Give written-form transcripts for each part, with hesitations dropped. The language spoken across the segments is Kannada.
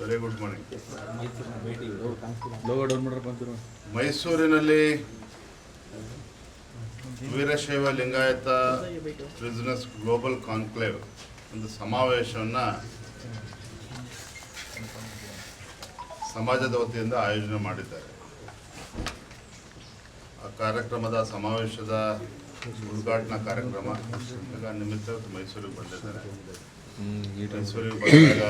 Very good morning. ಮೈಸೂರಿನಲ್ಲಿ Veerashaiva Lingayat business global conclave ಒಂದು ಸಮಾವೇಶವನ್ನು ಸಮಾಜದ ವತಿಯಿಂದ ಆಯೋಜನೆ ಮಾಡಿದ್ದಾರೆ. ಆ ಕಾರ್ಯಕ್ರಮದ ಸಮಾವೇಶದ ಉದ್ಘಾಟನಾ ಕಾರ್ಯಕ್ರಮ ನಿಮಿತ್ತ ಮೈಸೂರಿಗೆ ಬಂದಿದ್ದಾರೆ. ಮೈಸೂರಿಗೆ ಬಂದಾಗ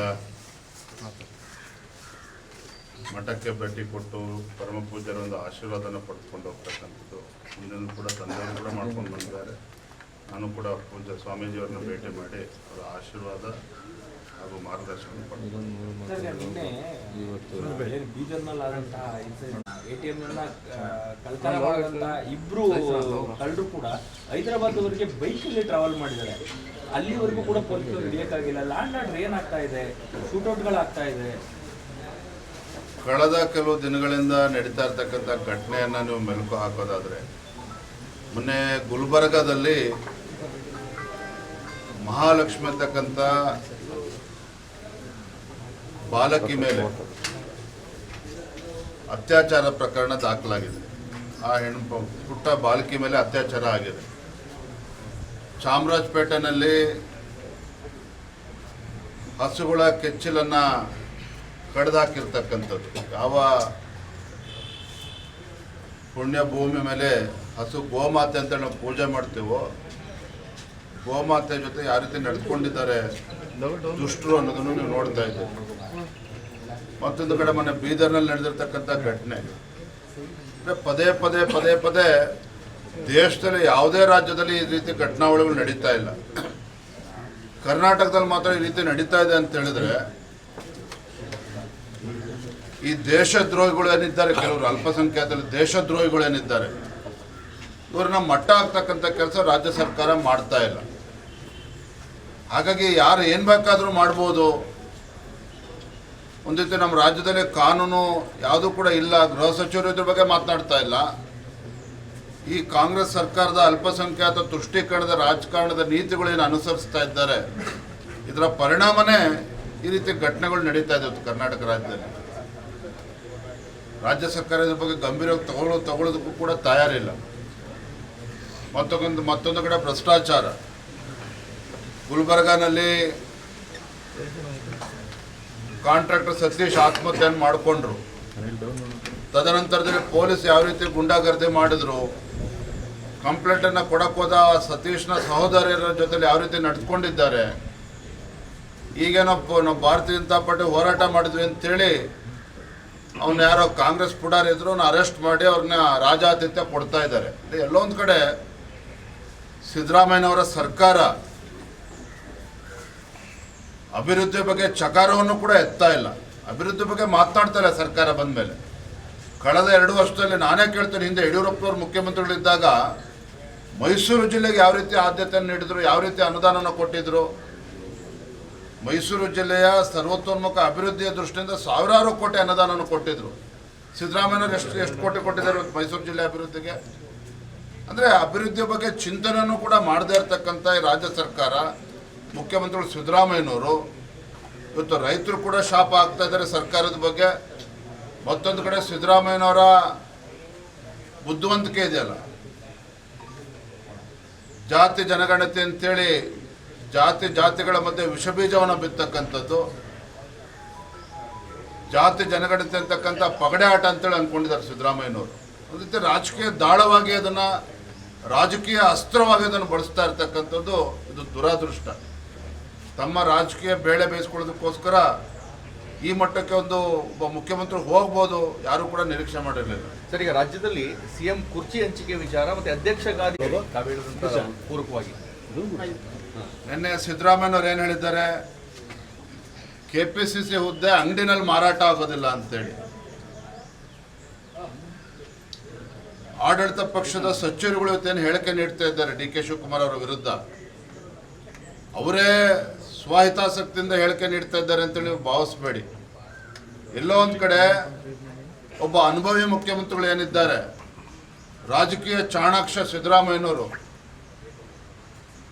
ಮಠಕ್ಕೆ ಭೇಟಿ ಕೊಟ್ಟು ಪರಮ ಪೂಜ್ಯರ ಒಂದು ಆಶೀರ್ವಾದನ ಪಡೆದುಕೊಂಡು ಹೋಗ್ತಕ್ಕಂಥದ್ದು. ಇನ್ನೊಂದು ಕೂಡ ತಂದೆಯವರು ಕೂಡ ಮಾಡ್ಕೊಂಡು ಬಂದಿದ್ದಾರೆ. ನಾನು ಕೂಡ ಪೂಜ್ಯ ಸ್ವಾಮೀಜಿಯವ್ರನ್ನ ಭೇಟಿ ಮಾಡಿ ಅವರ ಆಶೀರ್ವಾದ ಹಾಗೂ ಮಾರ್ಗದರ್ಶನ ಇಬ್ರು ಕಳ್ಳರು ಕೂಡ ಹೈದರಾಬಾದ್ವರೆಗೆ ಬೈಕಲ್ಲಿ ಟ್ರಾವೆಲ್ ಮಾಡಿದ್ದಾರೆ. ಅಲ್ಲಿವರೆಗೂ ಕೂಡ ಪೊಲೀಸರು ಹಿಡಿಯಕ್ಕಾಗಿಲ್ಲ. ಲ್ಯಾಂಡ್ ಆರ್ಡರ್ ಏನಾಗ್ತಾ ಇದೆ, ಶೂಟೌಟ್ಗಳಾಗ್ತಾ ಇದೆ. ಕಳೆದ ಕೆಲವು ದಿನಗಳಿಂದ ನಡೀತಾ ಇರ್ತಕ್ಕಂಥ ಘಟನೆಯನ್ನು ನೀವು ಮೆಲುಕು ಹಾಕೋದಾದರೆ, ಮೊನ್ನೆ ಗುಲ್ಬರ್ಗಾದಲ್ಲಿ ಮಹಾಲಕ್ಷ್ಮಿ ಅಂತಕ್ಕಂಥ ಬಾಲಕಿ ಮೇಲೆ ಅತ್ಯಾಚಾರ ಪ್ರಕರಣ ದಾಖಲಾಗಿದೆ. ಆ ಪುಟ್ಟ ಬಾಲಕಿ ಮೇಲೆ ಅತ್ಯಾಚಾರ ಆಗಿದೆ. ಚಾಮರಾಜಪೇಟೆನಲ್ಲಿ ಹಸುಗಳ ಕೆಚ್ಚಲನ್ನು ಕಡ್ದಾಕಿರ್ತಕ್ಕಂಥದ್ದು. ಯಾವ ಪುಣ್ಯ ಭೂಮಿ ಮೇಲೆ ಹಸು ಗೋಮಾತೆ ಅಂತ ನಾವು ಪೂಜೆ ಮಾಡ್ತೀವೋ, ಗೋಮಾತೆ ಜೊತೆ ಯಾವ ರೀತಿ ನಡೆದುಕೊಂಡಿದ್ದಾರೆ ದುಷ್ಟರು ಅನ್ನೋದನ್ನು ನೀವು ನೋಡ್ತಾ ಇದ್ದೀವಿ. ಮತ್ತೊಂದು ಕಡೆ ಮೊನ್ನೆ ಬೀದರ್ನಲ್ಲಿ ನಡೆದಿರ್ತಕ್ಕಂಥ ಘಟನೆ. ಪದೇ ಪದೇ ಪದೇ ಪದೇ ದೇಶದಲ್ಲಿ ಯಾವುದೇ ರಾಜ್ಯದಲ್ಲಿ ಈ ರೀತಿ ಘಟನಾವಳಿಗಳು ನಡೀತಾ ಇಲ್ಲ. ಕರ್ನಾಟಕದಲ್ಲಿ ಮಾತ್ರ ಈ ರೀತಿ ನಡೀತಾ ಇದೆ ಅಂತ ಹೇಳಿದ್ರೆ, ಈ ದೇಶದ್ರೋಹಿಗಳು ಏನಿದ್ದಾರೆ, ಕೆಲವರು ಅಲ್ಪಸಂಖ್ಯಾತರು ದೇಶದ್ರೋಹಿಗಳು ಏನಿದ್ದಾರೆ, ಇವ್ರನ್ನ ಮಟ್ಟ ಹಾಕ್ತಕ್ಕಂಥ ಕೆಲಸ ರಾಜ್ಯ ಸರ್ಕಾರ ಮಾಡ್ತಾ ಇಲ್ಲ. ಹಾಗಾಗಿ ಯಾರು ಏನು ಬೇಕಾದರೂ ಮಾಡ್ಬೋದು. ಒಂದು ರೀತಿ ನಮ್ಮ ರಾಜ್ಯದಲ್ಲಿ ಕಾನೂನು ಯಾವುದೂ ಕೂಡ ಇಲ್ಲ. ಗೃಹ ಸಚಿವರು ಇದ್ರ ಬಗ್ಗೆ ಮಾತನಾಡ್ತಾ ಇಲ್ಲ. ಈ ಕಾಂಗ್ರೆಸ್ ಸರ್ಕಾರದ ಅಲ್ಪಸಂಖ್ಯಾತ ತುಷ್ಟೀಕರಣದ ರಾಜಕಾರಣದ ನೀತಿಗಳೇನು ಅನುಸರಿಸ್ತಾ ಇದ್ದಾರೆ, ಇದರ ಪರಿಣಾಮನೇ ಈ ರೀತಿ ಘಟನೆಗಳು ನಡೀತಾ ಇದೆ ಕರ್ನಾಟಕ ರಾಜ್ಯದಲ್ಲಿ. ರಾಜ್ಯ ಸರ್ಕಾರ ಇದ್ರ ಬಗ್ಗೆ ಗಂಭೀರವಾಗಿ ತಗೊಳ್ಳೋದಕ್ಕೂ ಕೂಡ ತಯಾರಿಲ್ಲ. ಮತ್ತೊಂದು ಕಡೆ ಭ್ರಷ್ಟಾಚಾರ. ಗುಲ್ಬರ್ಗಾನಲ್ಲಿ ಕಾಂಟ್ರಾಕ್ಟರ್ ಸತೀಶ್ ಆತ್ಮಹತ್ಯೆಯನ್ನು ಮಾಡಿಕೊಂಡ್ರು. ತದನಂತರದಲ್ಲಿ ಪೊಲೀಸ್ ಯಾವ ರೀತಿ ಗುಂಡಾಗರ್ದಿ ಮಾಡಿದ್ರು, ಕಂಪ್ಲೇಂಟನ್ನು ಕೊಡೋಕ್ಕೋದ ಸತೀಶ್ನ ಸಹೋದರಿಯರ ಜೊತೆಲಿ ಯಾವ ರೀತಿ ನಡೆದುಕೊಂಡಿದ್ದಾರೆ. ಈಗೇನೋ ನಾವು ಭಾರತೀಯ ಜನತಾ ಪಾರ್ಟಿ ಹೋರಾಟ ಮಾಡಿದ್ವಿ ಅಂತೇಳಿ ಅವನು ಯಾರೋ ಕಾಂಗ್ರೆಸ್ ಪುಡಾರಿ ಇದ್ರು, ಅವ್ನ ಅರೆಸ್ಟ್ ಮಾಡಿ ಅವ್ರನ್ನ ರಾಜಾತಿಥ್ಯ ಕೊಡ್ತಾ ಇದ್ದಾರೆ. ಎಲ್ಲೊಂದು ಕಡೆ ಸಿದ್ದರಾಮಯ್ಯನವರ ಸರ್ಕಾರ ಅಭಿವೃದ್ಧಿ ಬಗ್ಗೆ ಚಕಾರವನ್ನು ಕೂಡ ಎತ್ತಾ ಇಲ್ಲ. ಅಭಿವೃದ್ಧಿ ಬಗ್ಗೆ ಮಾತನಾಡ್ತಾ ಇಲ್ಲ ಸರ್ಕಾರ ಬಂದ ಮೇಲೆ. ಕಳೆದ 2 ವರ್ಷದಲ್ಲಿ ನಾನೇ ಕೇಳ್ತೇನೆ, ಹಿಂದೆ ಯಡಿಯೂರಪ್ಪನವರು ಮುಖ್ಯಮಂತ್ರಿಗಳಿದ್ದಾಗ ಮೈಸೂರು ಜಿಲ್ಲೆಗೆ ಯಾವ ರೀತಿ ಆದ್ಯತೆಯನ್ನು ನೀಡಿದ್ರು, ಯಾವ ರೀತಿ ಅನುದಾನವನ್ನು ಕೊಟ್ಟಿದ್ರು. ಮೈಸೂರು ಜಿಲ್ಲೆಯ ಸರ್ವತೋನ್ಮುಖ ಅಭಿವೃದ್ಧಿಯ ದೃಷ್ಟಿಯಿಂದ ಸಾವಿರಾರು ಕೋಟಿ ಅನುದಾನವನ್ನು ಕೊಟ್ಟಿದ್ರು. ಸಿದ್ದರಾಮಯ್ಯನವರು ಎಷ್ಟು ಕೋಟಿ ಕೊಟ್ಟಿದ್ದಾರೆ ಮೈಸೂರು ಜಿಲ್ಲೆ ಅಭಿವೃದ್ಧಿಗೆ? ಅಂದರೆ ಅಭಿವೃದ್ಧಿಯ ಬಗ್ಗೆ ಚಿಂತನೆಯನ್ನು ಕೂಡ ಮಾಡದೇ ಇರತಕ್ಕಂಥ ಈ ರಾಜ್ಯ ಸರ್ಕಾರ, ಮುಖ್ಯಮಂತ್ರಿಗಳು ಸಿದ್ದರಾಮಯ್ಯನವರು ಇವತ್ತು ರೈತರು ಕೂಡ ಶಾಪ ಆಗ್ತಾ ಇದ್ದಾರೆ ಸರ್ಕಾರದ ಬಗ್ಗೆ. ಮತ್ತೊಂದು ಕಡೆ ಸಿದ್ದರಾಮಯ್ಯನವರ ಬುದ್ಧಿವಂತಿಕೆ ಇದೆಯಲ್ಲ, ಜಾತಿ ಜನಗಣತಿ ಅಂತೇಳಿ ಜಾತಿಗಳ ಮಧ್ಯೆ ವಿಷಬೀಜವನ್ನು ಬಿತ್ತಕ್ಕಂಥದ್ದು, ಜಾತಿ ಜನಗಣತಿ ಅಂತಕ್ಕಂಥ ಪಗಡೆ ಆಟ ಅಂತೇಳಿ ಅಂದ್ಕೊಂಡಿದ್ದಾರೆ ಸಿದ್ದರಾಮಯ್ಯನವರು. ಒಂದು ರೀತಿ ರಾಜಕೀಯ ದಾಳವಾಗಿ ಅದನ್ನು, ರಾಜಕೀಯ ಅಸ್ತ್ರವಾಗಿ ಅದನ್ನು ಬಳಸ್ತಾ ಇರ್ತಕ್ಕಂಥದ್ದು ಇದು ದುರಾದೃಷ್ಟ. ತಮ್ಮ ರಾಜಕೀಯ ಬೇಳೆ ಬೇಯಿಸ್ಕೊಳ್ಳೋದಕ್ಕೋಸ್ಕರ ಈ ಮಟ್ಟಕ್ಕೆ ಒಬ್ಬ ಮುಖ್ಯಮಂತ್ರಿ ಹೋಗ್ಬೋದು ಯಾರು ಕೂಡ ನಿರೀಕ್ಷೆ ಮಾಡಿರಲಿಲ್ಲ. ಸರ್, ಈಗ ರಾಜ್ಯದಲ್ಲಿ ಸಿಎಂ ಕುರ್ಚಿ ಹಂಚಿಕೆ ವಿಚಾರ ಮತ್ತು ಅಧ್ಯಕ್ಷ ಗಾದಿ ಪೂರಕವಾಗಿ ನಿನ್ನೆ ಸಿದ್ದರಾಮಯ್ಯನವ್ರು ಏನು ಹೇಳಿದ್ದಾರೆ, KPCC ಹುದ್ದೆ ಅಂಗಡಿನಲ್ಲಿ ಮಾರಾಟ ಆಗೋದಿಲ್ಲ ಅಂತೇಳಿ. ಆಡಳಿತ ಪಕ್ಷದ ಸಚಿವರುಗಳು ಇವತ್ತೇನು ಹೇಳಿಕೆ ನೀಡ್ತಾ ಇದ್ದಾರೆ DK ಶಿವಕುಮಾರ್ ಅವರ ವಿರುದ್ಧ, ಅವರೇ ಸ್ವಹಿತಾಸಕ್ತಿಯಿಂದ ಹೇಳಿಕೆ ನೀಡ್ತಾ ಇದ್ದಾರೆ ಅಂತೇಳಿ ನೀವು ಭಾವಿಸಬೇಡಿ. ಎಲ್ಲೋ ಒಂದು ಕಡೆ ಒಬ್ಬ ಅನುಭವಿ ಮುಖ್ಯಮಂತ್ರಿಗಳು ಏನಿದ್ದಾರೆ, ರಾಜಕೀಯ ಚಾಣಾಕ್ಷ ಸಿದ್ದರಾಮಯ್ಯನವರು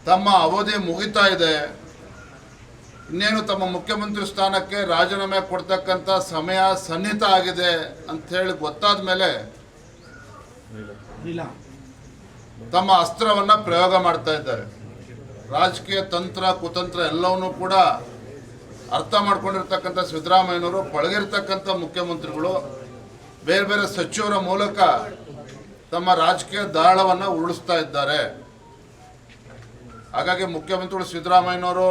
ತಮ್ಮ ಅವಧಿ ಮುಗಿತಾ ಇದೆ, ಇನ್ನೇನು ತಮ್ಮ ಮುಖ್ಯಮಂತ್ರಿ ಸ್ಥಾನಕ್ಕೆ ರಾಜೀನಾಮೆ ಕೊಡ್ತಕ್ಕಂಥ ಸಮಯ ಸನ್ನಿಹಿತ ಆಗಿದೆ ಅಂಥೇಳಿ ಗೊತ್ತಾದ ಮೇಲೆ ತಮ್ಮ ಅಸ್ತ್ರವನ್ನು ಪ್ರಯೋಗ ಮಾಡ್ತಾ ಇದ್ದಾರೆ. ರಾಜಕೀಯ ತಂತ್ರ ಕುತಂತ್ರ ಎಲ್ಲವನ್ನೂ ಕೂಡ ಅರ್ಥ ಮಾಡ್ಕೊಂಡಿರ್ತಕ್ಕಂಥ ಸಿದ್ದರಾಮಯ್ಯನವರು ಪಳಗಿರ್ತಕ್ಕಂಥ ಮುಖ್ಯಮಂತ್ರಿಗಳು ಬೇರೆ ಬೇರೆ ಸಚಿವರ ಮೂಲಕ ತಮ್ಮ ರಾಜಕೀಯ ದಾಳವನ್ನು ಉರುಳಿಸ್ತಾ ಇದ್ದಾರೆ. ಹಾಗಾಗಿ ಮುಖ್ಯಮಂತ್ರಿಗಳು ಸಿದ್ದರಾಮಯ್ಯನವರು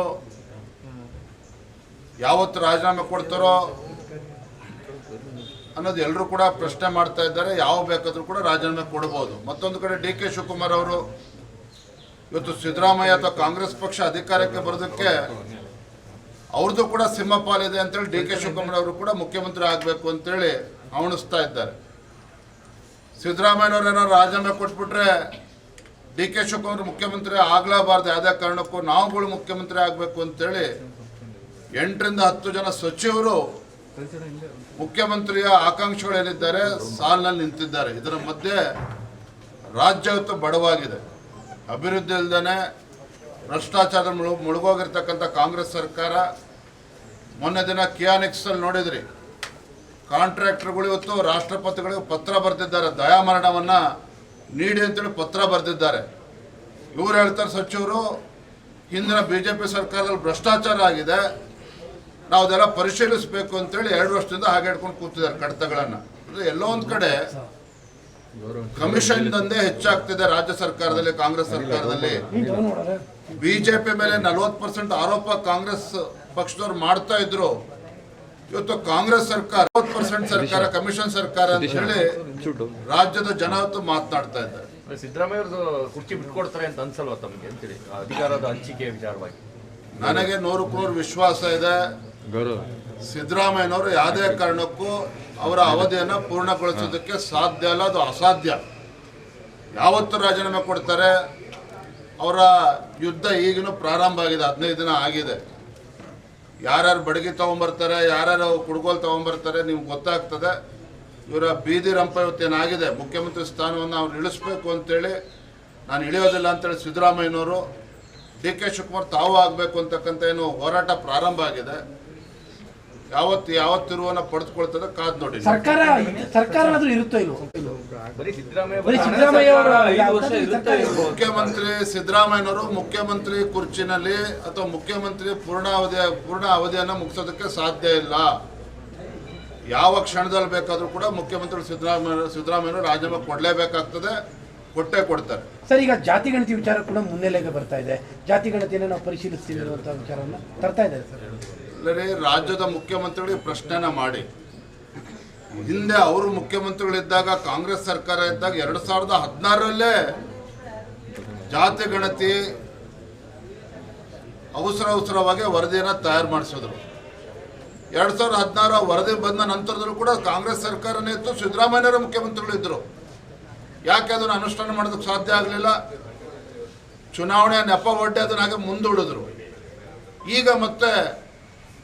ಯಾವತ್ತು ರಾಜೀನಾಮೆ ಕೊಡ್ತಾರೋ ಅನ್ನೋದು ಎಲ್ಲರೂ ಕೂಡ ಪ್ರಶ್ನೆ ಮಾಡ್ತಾ ಇದ್ದಾರೆ. ಯಾವ ಬೇಕಾದರೂ ಕೂಡ ರಾಜೀನಾಮೆ ಕೊಡ್ಬೋದು. ಮತ್ತೊಂದು ಕಡೆ ಡಿ ಕೆ ಶಿವಕುಮಾರ್ ಅವರು ಇವತ್ತು ಸಿದ್ದರಾಮಯ್ಯ ಅಥವಾ ಕಾಂಗ್ರೆಸ್ ಪಕ್ಷ ಅಧಿಕಾರಕ್ಕೆ ಬರೋದಕ್ಕೆ ಅವ್ರದ್ದು ಕೂಡ ಸಿಂಹಪಾಲಿದೆ ಅಂತೇಳಿ ಡಿ ಕೆ ಶಿವಕುಮಾರ್ ಅವರು ಕೂಡ ಮುಖ್ಯಮಂತ್ರಿ ಆಗಬೇಕು ಅಂತೇಳಿ ಹವಣಿಸ್ತಾ ಇದ್ದಾರೆ. ಸಿದ್ದರಾಮಯ್ಯನವ್ರು ಏನಾದ್ರು ರಾಜೀನಾಮೆ ಕೊಟ್ಬಿಟ್ರೆ ಡಿ ಕೆ ಶಿವಕುಮಾರ್ ಮುಖ್ಯಮಂತ್ರಿ ಆಗಲೇಬಾರ್ದು, ಯಾವುದೇ ಕಾರಣಕ್ಕೂ ನಾವುಗಳು ಮುಖ್ಯಮಂತ್ರಿ ಆಗಬೇಕು ಅಂತೇಳಿ 8 ರಿಂದ 10 ಜನ ಸಚಿವರು ಮುಖ್ಯಮಂತ್ರಿಯ ಆಕಾಂಕ್ಷಿಗಳೇನಿದ್ದಾರೆ ಸಾಲಿನಲ್ಲಿ ನಿಂತಿದ್ದಾರೆ. ಇದರ ಮಧ್ಯೆ ರಾಜ್ಯ ಇವತ್ತು ಬಡವಾಗಿದೆ. ಅಭಿವೃದ್ಧಿ ಇಲ್ದೇ ಭ್ರಷ್ಟಾಚಾರ ಮುಳುಗೋಗಿರ್ತಕ್ಕಂಥ ಕಾಂಗ್ರೆಸ್ ಸರ್ಕಾರ. ಮೊನ್ನೆ ದಿನ ಕಿಯಾನಿಕ್ಸಲ್ಲಿ ನೋಡಿದ್ರಿ, ಕಾಂಟ್ರಾಕ್ಟರ್ಗಳು ಇವತ್ತು ರಾಷ್ಟ್ರಪತಿಗಳಿಗೆ ಪತ್ರ ಬರೆದಿದ್ದಾರೆ, ದಯಾಮರಣವನ್ನು ನೀಡಿ ಅಂತೇಳಿ ಪತ್ರ ಬರೆದಿದ್ದಾರೆ. ಇವರು ಹೇಳ್ತಾರೆ ಸಚಿವರು, ಹಿಂದಿನ BJP ಸರ್ಕಾರದಲ್ಲಿ ಭ್ರಷ್ಟಾಚಾರ ಆಗಿದೆ, ನಾವು ಅದೆಲ್ಲ ಪರಿಶೀಲಿಸಬೇಕು ಅಂತೇಳಿ 2 ವರ್ಷದಿಂದ ಹಾಗೆ ಹಿಡ್ಕೊಂಡು ಕೂತಿದ್ದಾರೆ ಕಡತಗಳನ್ನು. ಎಲ್ಲೋ ಒಂದು ಕಡೆ ಕಮಿಷನ್ ದಂಧೆ ಹೆಚ್ಚಾಗ್ತಿದೆ ರಾಜ್ಯ ಸರ್ಕಾರದಲ್ಲಿ, ಕಾಂಗ್ರೆಸ್ ಸರ್ಕಾರದಲ್ಲಿ. BJP ಮೇಲೆ 40% ಆರೋಪ ಕಾಂಗ್ರೆಸ್ ಪಕ್ಷದವ್ರು ಮಾಡ್ತಾ ಇದ್ರು. ಇವತ್ತು ಕಾಂಗ್ರೆಸ್ ಸರ್ಕಾರ 40% ಸರ್ಕಾರ ಕಮಿಷನ್ ಸರ್ಕಾರ ಅಂತ ಹೇಳಿ ರಾಜ್ಯದ ಜನ ಇವತ್ತು ಮಾತನಾಡ್ತಾ ಇದ್ದಾರೆ. ಸಿದ್ದರಾಮಯ್ಯ ಅವ್ರದ್ದು ಕುರ್ಚಿ ಬಿಟ್ಕೊಡ್ತಾರೆ ಅಂತ ಅನ್ಸಲ್ವಾ ತಮಗೆ ಅಂತೇಳಿ ಅಧಿಕಾರದ ಹಂಚಿಕೆ ವಿಚಾರವಾಗಿ? ನನಗೆ 100% ವಿಶ್ವಾಸ ಇದೆ. ಸಿದ್ದರಾಮಯ್ಯನವರು ಯಾವುದೇ ಕಾರಣಕ್ಕೂ ಅವರ ಅವಧಿಯನ್ನು ಪೂರ್ಣಗೊಳಿಸೋದಕ್ಕೆ ಸಾಧ್ಯ ಅಲ್ಲ, ಅದು ಅಸಾಧ್ಯ. ಯಾವತ್ತು ರಾಜೀನಾಮೆ ಕೊಡ್ತಾರೆ? ಅವರ ಯುದ್ಧ ಈಗಿನೂ ಪ್ರಾರಂಭ ಆಗಿದೆ, 15 ದಿನ ಆಗಿದೆ. ಯಾರ್ಯಾರು ಬಡಗಿ ತೊಗೊಂಬರ್ತಾರೆ, ಯಾರ್ಯಾರು ಕುಡ್ಗೋಲು ತೊಗೊಂಬರ್ತಾರೆ ನಿಮ್ಗೆ ಗೊತ್ತಾಗ್ತದೆ. ಇವರ ಬೀದಿ ರಂಪ ಇವತ್ತೇನಾಗಿದೆ, ಮುಖ್ಯಮಂತ್ರಿ ಸ್ಥಾನವನ್ನು ಅವ್ರು ಇಳಿಸ್ಬೇಕು ಅಂತೇಳಿ, ನಾನು ಇಳಿಯೋದಿಲ್ಲ ಅಂತೇಳಿ ಸಿದ್ದರಾಮಯ್ಯನವರು, ಡಿ ಕೆ ಶಿವಕುಮಾರ್ ತಾವು ಆಗಬೇಕು ಅಂತಕ್ಕಂಥ ಏನು ಹೋರಾಟ ಪ್ರಾರಂಭ ಆಗಿದೆ. ಯಾವತ್ತು ತಿರುವನ್ನ ಪಡೆದುಕೊಳ್ತದೆ ಕಾದ್ ನೋಡಿ. ಸರ್ಕಾರನಾದ್ರೂ ಇರುತ್ತೋ ಇಲ್ವೋ? ಮುಖ್ಯಮಂತ್ರಿ ಸಿದ್ದರಾಮಯ್ಯನವರು ಮುಖ್ಯಮಂತ್ರಿ ಕುರ್ಚಿನಲ್ಲಿ ಅಥವಾ ಮುಖ್ಯಮಂತ್ರಿ ಪೂರ್ಣ ಅವಧಿಯನ್ನು ಮುಗಿಸೋದಕ್ಕೆ ಸಾಧ್ಯ ಇಲ್ಲ. ಯಾವ ಕ್ಷಣದಲ್ಲಿ ಬೇಕಾದರೂ ಕೂಡ ಮುಖ್ಯಮಂತ್ರಿ ಸಿದ್ದರಾಮಯ್ಯನವರು ರಾಜೀನಾಮೆ ಕೊಡಲೇಬೇಕಾಗ್ತದೆ, ಕೊಟ್ಟೇ ಕೊಡ್ತಾರೆ. ಸರ್, ಈಗ ಜಾತಿ ಗಣತಿ ವಿಚಾರ ಕೂಡ ಮುನ್ನೆಲೆಗೆ ಬರ್ತಾ ಇದೆ. ಜಾತಿ ಗಣತಿಯನ್ನು ನಾವು ಪರಿಶೀಲಿಸ್ತೀವಿ ಅನ್ನುವಂಥ ವಿಚಾರವನ್ನು ತರ್ತಾ ಇದ್ದಾರೆ ಸರ್. ರಾಜ್ಯದ ಮುಖ್ಯಮಂತ್ರಿಗಳಿಗೆ ಪ್ರಶ್ನೆನ ಮಾಡಿ. ಹಿಂದೆ ಅವರು ಮುಖ್ಯಮಂತ್ರಿಗಳಿದ್ದಾಗ, ಕಾಂಗ್ರೆಸ್ ಸರ್ಕಾರ ಇದ್ದಾಗ 2016ರಲ್ಲೇ ಜಾತಿ ಗಣತಿ ಅವಸರವಾಗಿ ವರದಿಯನ್ನು ತಯಾರು ಮಾಡಿಸಿದ್ರು. 2016 ವರದಿ ಬಂದ ನಂತರದಲ್ಲೂ ಕೂಡ ಕಾಂಗ್ರೆಸ್ ಸರ್ಕಾರನೇ ಇತ್ತು, ಸಿದ್ದರಾಮಯ್ಯನವರ ಮುಖ್ಯಮಂತ್ರಿಗಳಿದ್ದರು. ಯಾಕೆ ಅದನ್ನು ಅನುಷ್ಠಾನ ಮಾಡೋದಕ್ಕೆ ಸಾಧ್ಯ ಆಗಲಿಲ್ಲ? ಚುನಾವಣೆ ನೆಪ ಒಡ್ಡೆ ಅದನ್ನ ಹಾಗೆ ಮುಂದೂಡಿದ್ರು. ಈಗ ಮತ್ತೆ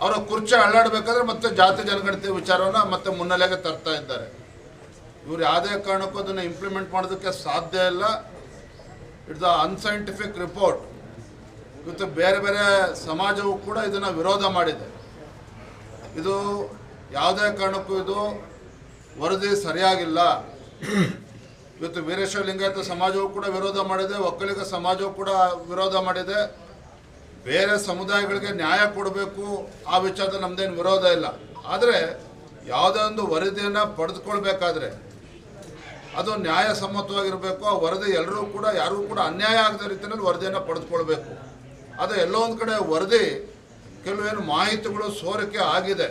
ಅವರ ಕುರ್ಚಿ ಅಳ್ಳಾಡಬೇಕಾದ್ರೆ ಮತ್ತೆ ಜಾತಿ ಜನಗಣತಿ ವಿಚಾರವನ್ನು ಮತ್ತೆ ಮುನ್ನೆಲೆಗೆ ತರ್ತಾ ಇದ್ದಾರೆ. ಇವರು ಯಾವುದೇ ಕಾರಣಕ್ಕೂ ಅದನ್ನು ಇಂಪ್ಲಿಮೆಂಟ್ ಮಾಡೋದಕ್ಕೆ ಸಾಧ್ಯ ಇಲ್ಲ. It's a unscientific report. ಇವತ್ತು ಬೇರೆ ಬೇರೆ ಸಮಾಜವು ಕೂಡ ಇದನ್ನು ವಿರೋಧ ಮಾಡಿದೆ. ಇದು ಯಾವುದೇ ಕಾರಣಕ್ಕೂ ಇದು ವರದಿ ಸರಿಯಾಗಿಲ್ಲ. ಇವತ್ತು ವೀರಶೈವ ಲಿಂಗಾಯತ ಸಮಾಜವು ಕೂಡ ವಿರೋಧ ಮಾಡಿದೆ, ಒಕ್ಕಲಿಗ ಸಮಾಜವು ಕೂಡ ವಿರೋಧ ಮಾಡಿದೆ. ಬೇರೆ ಸಮುದಾಯಗಳಿಗೆ ನ್ಯಾಯ ಕೊಡಬೇಕು, ಆ ವಿಚಾರದಲ್ಲಿ ನಮ್ಮದೇನು ವಿರೋಧ ಇಲ್ಲ. ಆದರೆ ಯಾವುದೇ ಒಂದು ವರದಿಯನ್ನು ಪಡೆದುಕೊಳ್ಬೇಕಾದ್ರೆ ಅದು ನ್ಯಾಯಸಮ್ಮತವಾಗಿರಬೇಕು. ಆ ವರದಿ ಎಲ್ಲರೂ ಕೂಡ ಯಾರಿಗೂ ಕೂಡ ಅನ್ಯಾಯ ಆಗದ ರೀತಿಯಲ್ಲಿ ವರದಿಯನ್ನು ಪಡೆದುಕೊಳ್ಬೇಕು. ಅದು ಎಲ್ಲೋ ಒಂದು ಕಡೆ ವರದಿ ಕೆಲವೇನು ಮಾಹಿತಿಗಳು ಸೋರಿಕೆ ಆಗಿದೆ.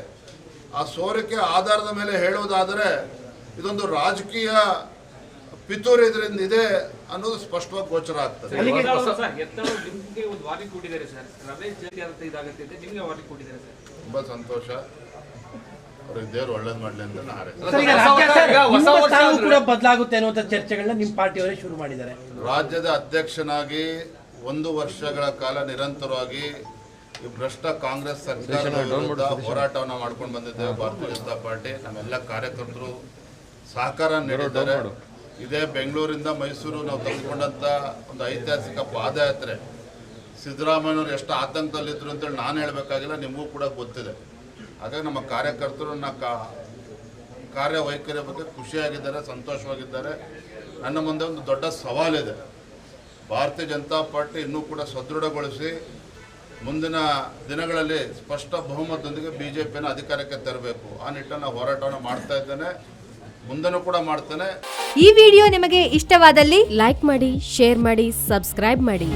ಆ ಸೋರಿಕೆ ಆಧಾರದ ಮೇಲೆ ಹೇಳುವುದಾದರೆ ಇದೊಂದು ರಾಜಕೀಯ ಪಿತೂರಿ ಇದರಿಂದ ಇದೆ ಅನ್ನೋದು ಸ್ಪಷ್ಟವಾಗಿ ಗೋಚರ ಆಗ್ತದೆ. ತುಂಬಾ ಸಂತೋಷ. ಅವ್ರಿಗೆ ದೇವರು ಒಳ್ಳೇದು ಮಾಡಲಿ ಅಂತ ನಾನು ಕೂಡ ಬದಲಾಗುತ್ತೆ ಅನ್ನುವಂಥ ಚರ್ಚೆಗಳನ್ನ ನಿಮ್ಮ ಪಾರ್ಟಿಯವರೇ ಶುರು ಮಾಡಿದ್ದಾರೆ. ರಾಜ್ಯದ ಅಧ್ಯಕ್ಷನಾಗಿ 1 ವರ್ಷಗಳ ಕಾಲ ನಿರಂತರವಾಗಿ ಈ ಭ್ರಷ್ಟ ಕಾಂಗ್ರೆಸ್ ಸರ್ಕಾರದ ವಿರುದ್ಧ ಹೋರಾಟವನ್ನು ಮಾಡ್ಕೊಂಡು ಬಂದಿದ್ದೇವೆ. ಭಾರತೀಯ ಜನತಾ ಪಾರ್ಟಿ ನಮ್ಮೆಲ್ಲ ಕಾರ್ಯಕರ್ತರು ಸಹಕಾರ ನೀಡಿದ್ದಾರೆ. ಇದೇ ಬೆಂಗಳೂರಿಂದ ಮೈಸೂರು ನಾವು ತೆಗೆದುಕೊಂಡಂಥ ಒಂದು ಐತಿಹಾಸಿಕ ಪಾದಯಾತ್ರೆ ಸಿದ್ದರಾಮಯ್ಯನವ್ರು ಎಷ್ಟು ಆತಂಕದಲ್ಲಿದ್ದರು ಅಂತೇಳಿ ನಾನು ಹೇಳಬೇಕಾಗಿಲ್ಲ, ನಿಮಗೂ ಕೂಡ ಗೊತ್ತಿದೆ. ಹಾಗಾಗಿ ನಮ್ಮ ಕಾರ್ಯಕರ್ತರು ಕಾರ್ಯವೈಖರಿಯ ಬಗ್ಗೆ ಖುಷಿಯಾಗಿದ್ದಾರೆ, ಸಂತೋಷವಾಗಿದ್ದಾರೆ. ನನ್ನ ಮುಂದೆ ಒಂದು ದೊಡ್ಡ ಸವಾಲಿದೆ. ಭಾರತೀಯ ಜನತಾ ಪಾರ್ಟಿ ಇನ್ನೂ ಕೂಡ ಸದೃಢಗೊಳಿಸಿ ಮುಂದಿನ ದಿನಗಳಲ್ಲಿ ಸ್ಪಷ್ಟ ಬಹುಮತದೊಂದಿಗೆ BJPಯನ್ನು ಅಧಿಕಾರಕ್ಕೆ ತರಬೇಕು. ಆ ನಿಟ್ಟಿನಲ್ಲಿ ಹೋರಾಟವನ್ನು ಮಾಡ್ತಾ ಇದ್ದೇನೆ, ಮುಂದೆನೂ ಕೂಡ ಮಾಡ್ತೇನೆ. ಈ ವಿಡಿಯೋ ನಿಮಗೆ ಇಷ್ಟವಾದಲ್ಲಿ ಲೈಕ್ ಮಾಡಿ, ಶೇರ್ ಮಾಡಿ, ಸಬ್ಸ್ಕ್ರೈಬ್ ಮಾಡಿ.